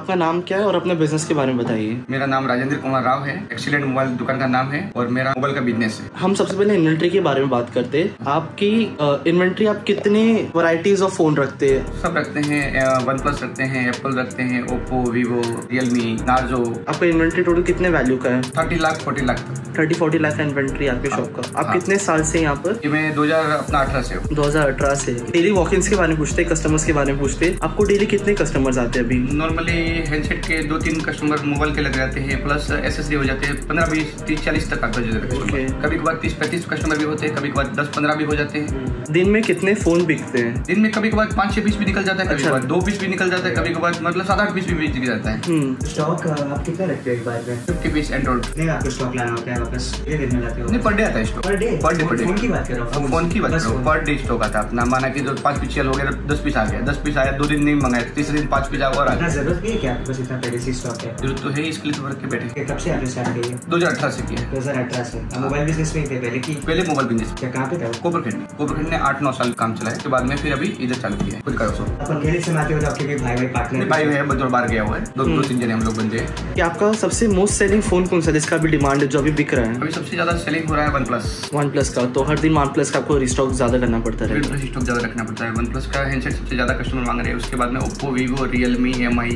आपका नाम क्या है और अपने बिजनेस के बारे में बताइए। मेरा नाम राजेंद्र कुमार राव है। एक्सीलेंट मोबाइल दुकान का नाम है और मेरा मोबाइल का बिजनेस है। हम सबसे पहले इन्वेंट्री के बारे में बात करते हैं। आपकी इन्वेंट्री, आप कितने वैरायटीज ऑफ फोन रखते हैं? सब रखते हैं, वन प्लस रखते हैं, एप्पल रखते हैं, ओप्पो, वीवो, रियलमी, नार्जो। आपका इन्वेंट्री टोटल कितने वैल्यू का है? 30 लाख 40 लाख 30-40 लाख का इन्वेंट्री आपके शॉप का। आप कितने साल से यहाँ पर? मैं 2018 से हूँ। 2018 से। डेली वॉक-इन्स के बारे में पूछते हैं, कस्टमर्स के बारे में पूछते हैं। आपको डेली कितने कस्टमर्स आते हैं अभी? नॉर्मली हैंडसेट के 2-3 कस्टमर मोबाइल के लग जाते हैं, प्लस एसेसरी हो जाते हैं। 15, 20, 30, 40 तक आते हैं। कभी कभार 30-35 कस्टमर भी होते हैं, कभी कभार 10-15 भी हो जाते हैं। दिन में कितने फोन बिकते हैं? दिन में कभी कभार 5-6 पीस भी निकल जाता है, कभी कभार 2 पीस भी निकल जाता है, कभी कभार मतलब 7-8 पीस भी बिक जाता है। स्टॉक आप कितना रखते हो एक बार में? 50 पीस एंड्रॉइड। नहीं, आपको स्टॉक लाना होता है वापस ये दिन में लाते हो? नहीं, पर डे आता है स्टॉक। पर डे फोन की बात कर रहा हूँ। फोन की बात कर रहा हूँ। पर डे स्टॉक आता है अपना। माना कि जो 5 पीस चल हो गया, 10 पीस आ गया, 10 पीस आया, 2 दिन नहीं मंगाया, तीसरे दिन 5 पीस और आ गया। जरूरत नहीं है क्या आपके पास इतना पहले से स्टॉक है? जरूरत तो है, इसके लिए तो रख के बैठे। कब से आपने स्टार्ट किया? 2018 से किया। 2018 से। मोबाइल बिजनेस में थे पहले की? पहले मोबाइल बिजनेस। क्या कहाँ पे था? कोपरखंड ने 8-9 साल काम चलाया, उसके बाद में फिर अभी इधर चालू किया है खुद का। आप अकेले से आते हो तो आपके भाई पार्टनर? भाई है, बदौर बार गया हुआ है। 2-3 जने हम लोग बंदे हैं। कि आपका सबसे मोस्ट सेलिंग फोन कौन सा जिसका भी डिमांड है, जो अभी बिक रहा है? अभी सबसे ज्यादा सेलिंग हो रहा है वन प्लस का। तो हर दिन OnePlus का आपको रिस्टॉक ज्यादा करना पड़ता है? स्टॉक ज्यादा रखना पड़ता है। वन प्लस का हैंडसेट सबसे ज्यादा कस्टमर मांग रहे हैं। उसके बाद में ओप्पो, वीवो, रियलमी, MI,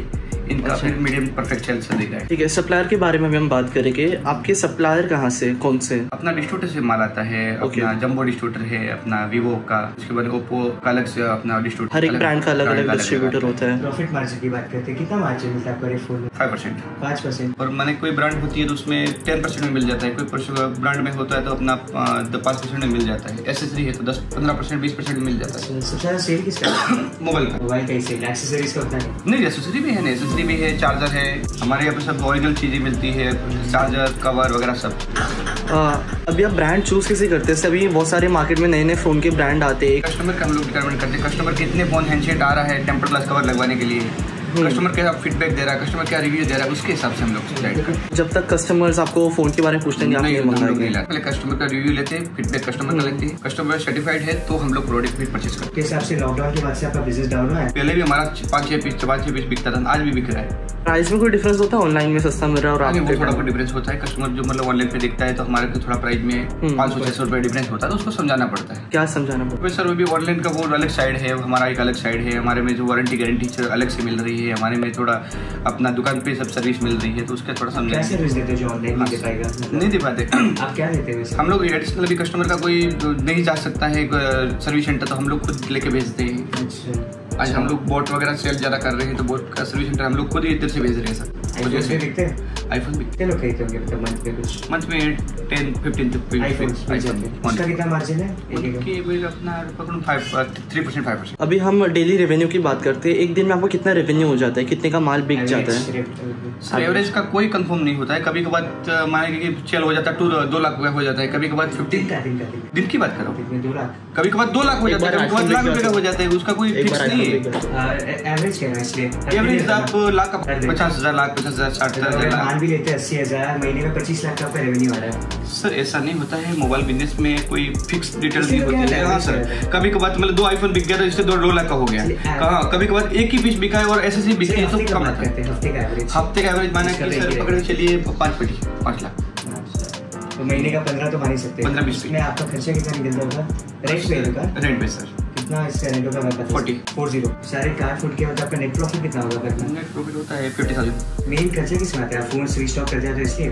इनका फिर मीडियम परफेक्ट सेल से दिखा है। ठीक है, सप्लायर के बारे में भी हम बात करेंगे। आपके सप्लायर कहाँ से, कौन से? अपना डिस्ट्रीब्यूटर से माल आता है। अपना जंबो डिस्ट्रीब्यूटर है अपना वीवो का। उसके बाद ओप्पो का अलग से अपना डिस्ट्रीब्यूटर। हर एक ब्रांड का अलग अलग डिस्ट्रीब्यूटर होता है। प्रॉफिट मार्जिन की बात करते हैं, कितना मार्जिन मिलता है आपका फोन? 5%। और मैंने कोई ब्रांड होती है तो उसमें 10% में मिल जाता है। कोई ब्रांड में होता है तो अपना 5% में मिल जाता है। एसेसरी है तो 10-15%, 20% में मिल जाता है। सबसे ज्यादा सेल किसका? मोबाइल का। मोबाइल का ही सेल। एक्सेसरीज का उतना नहीं, एसेसरी भी है, एसेसरी भी है, चार्जर है। हमारे यहाँ पे सब ओरिजिनल चीजें मिलती है, चार्जर, कवर वगैरह सब। अभी आप ब्रांड चूज कैसे करते हैं? अभी बहुत सारे मार्केट में नए नए फोन के ब्रांड आते हैं। कस्टमर का हम लोग डिटरमिन करते हैं। कस्टमर कितने फोन हैंडसेट आ रहा है टेम्पर ग्लास कवर लगवाने के लिए, कस्टमर क्या फीडबैक दे रहा है, कस्टमर क्या रिव्यू दे रहा है, उसके हिसाब से हम लोग डिसाइड करते हैं। जब तक कस्टमर्स आपको फोन के बारे में पूछते हैं, पहले कस्टमर का रिव्यू लेते हैं, फीडबैक कस्टमर का लेते हैं। कस्टमर सर्टिफाइड है तो हम लोग प्रोडक्ट भी परचेज करते हैं। किस हिसाब से लॉकडाउन के बाद से आपका बिजनेस डाउन हुआ है? पहले भी हमारा 5-6 पीस बिकता था, आज भी बिक रहा है। प्राइस में कोई डिफरेंस होता है? ऑनलाइन में सस्ता मिल रहा है और वो थोड़ा बहुत डिफरेंस होता है। कस्टमर जो मतलब ऑनलाइन पे देखता है तो हमारे को थोड़ा प्राइस में 500-600 रुपए डिफरेंस होता है, तो उसको समझाना पड़ता है। क्या समझाना पड़ता है? सर वो भी ऑनलाइन का वो अलग साइड है, हमारा एक अलग साइड है। हमारे में जो वारंटी गारंटी अलग से मिल रही है, हमारे में थोड़ा अपना दुकान पे सब सर्विस मिल रही है, तो उसका थोड़ा समझा। क्या सर्विस देते हो जो ऑनलाइन नहीं दे पाएगा? नहीं दे पाते। आप क्या देते हो? हम लोग एडिशनल भी कस्टमर का कोई नहीं जा सकता है सर्विस सेंटर, तो हम लोग खुद लेके भेजते हैं। अच्छा। आज हम लोग बोट वगैरह सेल ज्यादा कर रहे हैं तो बोट का सर्विस सेंटर हम लोग खुद ही इधर से भेज रहे हैं सर। जैसे दिखते हैं आईफोन भी कितने लोग खरीदते होंगे मतलब मंथ में? कुछ मंथ में 10-15 आईफोन। इसका कितना मार्जिन है? अपना 3%-5%। अभी हम डेली रेवेन्यू की बात करते हैं। एक दिन में आपको कितना रेवेन्यू हो जाता है, कितने का माल बिक जाता है? एवरेज का कोई कंफर्म नहीं होता है। कभी कभार माने कि चल हो जाता है 2 लाख रुपया हो जाता है, कभी कभार 15 दिन की बात करो, 2 लाख, कभी कभार 2 लाख हो जाता है, कभी कभार लाख रुपये का हो जाता है। उसका कोई फिक्स नहीं है। एवरेज क्या है इसलिए? एवरेज आप लाख 50,000, लाख 50,000, 60,000 मान भी लेते हैं 80,000, महीने में 25 लाख का रेवेन्यू आ रहा है। सर ऐसा नहीं होता है, मोबाइल बिजनेस में कोई फिक्स डिटेल नहीं होती है। हाँ सर, कभी कभार मतलब 2 आईफोन बिक गया तो इससे 2 लाख का हो गया। कहाँ कभी कभार एक ही पीस बिका है और ऐसे बिके हैं तो कम रहता है। हफ्ते का एवरेज माना कि सर पकड़ के चलिए 5 लाख। तो महीने का 15 तो मान ही सकते हैं। 15-20 में आपका खर्चा कितना निकलता होगा? रेंट पे सर कितना इसका रेंट होगा? 40 सारे कार फूट के मतलब आपका नेट प्रॉफिट कितना होगा? नेट प्रॉफिट होता है 50,000। मेन खर्चा किस में आता है? फोन रीस्टॉक करते हैं तो इसलिए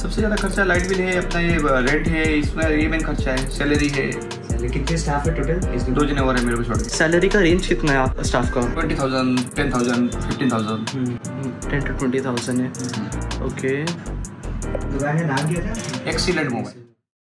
सबसे ज्यादा खर्चा लाइट बिल है, अपना ये रेंट है, इसमें ये मेन खर्चा है। सैलरी है। कितने स्टाफ है टोटल? 2 जने और है मेरे को छोड़ के। सैलरी का रेंज कितना है स्टाफ का? 20,000, 10,000, 15,000। 10 to 20,000 है। ओके। दुकान का नाम क्या था? Excellent mobile.